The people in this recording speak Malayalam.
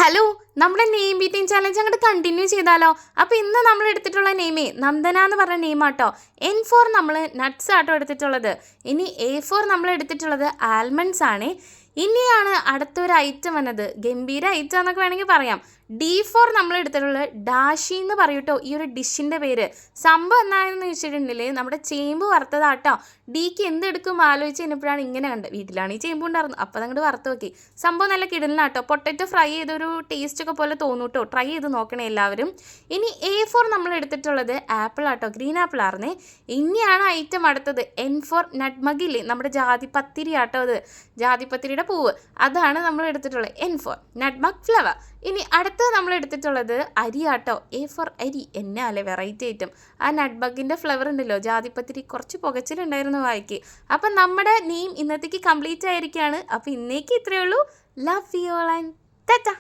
ഹലോ, നമ്മുടെ നെയിം ബീറ്റിംഗ് ചാലഞ്ച് അങ്ങോട്ട് കണ്ടിന്യൂ ചെയ്താലോ? അപ്പോൾ ഇന്ന് നമ്മൾ എടുത്തിട്ടുള്ള നെയിമേ നന്ദന എന്ന് പറഞ്ഞ നെയിമാട്ടോ. N4 നമ്മൾ നട്ട്സ് ആട്ടോ എടുത്തിട്ടുള്ളത്. ഇനി A4 നമ്മൾ എടുത്തിട്ടുള്ളത് ആൽമണ്ട്സ് ആണ്. ഇനിയാണ് അടുത്തൊരു ഐറ്റം വന്നത്, ഗംഭീര ഐറ്റം എന്നൊക്കെ വേണമെങ്കിൽ പറയാം. D4 നമ്മൾ എടുത്തിട്ടുള്ളത് ഡാഷി എന്ന് പറയൂട്ടോ ഈ ഒരു ഡിഷിൻ്റെ പേര്. സംഭവം എന്താണെന്ന് വെച്ചിട്ടുണ്ടെങ്കിൽ നമ്മുടെ ചേമ്പ് വറുത്തതാട്ടോ. ഡിക്ക് എന്തെടുക്കും ആലോചിച്ച് കഴിഞ്ഞപ്പോഴാണ് ഇങ്ങനെ കണ്ടത്. വീട്ടിലാണ് ഈ ചേമ്പ് ഉണ്ടായിരുന്നു, അപ്പോൾ അതങ്ങോട്ട് വറുത്ത് നോക്കി. സംഭവം നല്ല കിടലിനാട്ടോ. പൊട്ടറ്റോ ഫ്രൈ ചെയ്തൊരു ടേസ്റ്റ് ഒക്കെ പോലെ തോന്നൂട്ടോ. ട്രൈ ചെയ്ത് നോക്കണേ എല്ലാവരും. ഇനി A4 നമ്മൾ എടുത്തിട്ടുള്ളത് ആപ്പിൾ ആട്ടോ, ഗ്രീൻ ആപ്പിൾ ആയിരുന്നേ. ഇനിയാണ് ഐറ്റം അടുത്തത് N4 നട്ട്മഗില്ലേ, നമ്മുടെ ജാതിപത്തിരി ആട്ടോ. അത് ജാതിപത്തിരിയുടെ പൂവ്, അതാണ് നമ്മൾ എടുത്തിട്ടുള്ളത് N4 നട്ട്മഗ് ഫ്ലവർ. ഇനി അടുത്തത് നമ്മൾ എടുത്തിട്ടുള്ളത് അരി ആട്ടോ, A4 അരി. എന്നാലേ വെറൈറ്റി ഐറ്റം. ആ നട്ട്ബഗിൻ്റെ ഫ്ലവർ ഉണ്ടല്ലോ, ജാതിപത്തിരി, കുറച്ച് പുകച്ചിലുണ്ടായിരുന്നു വായിക്ക്. അപ്പം നമ്മുടെ നെയിം ഇന്നത്തേക്ക് കംപ്ലീറ്റ് ആയിരിക്കുകയാണ്. അപ്പോൾ ഇന്നേക്ക് ഇത്രയേ ഉള്ളൂ. Love you all and Tata.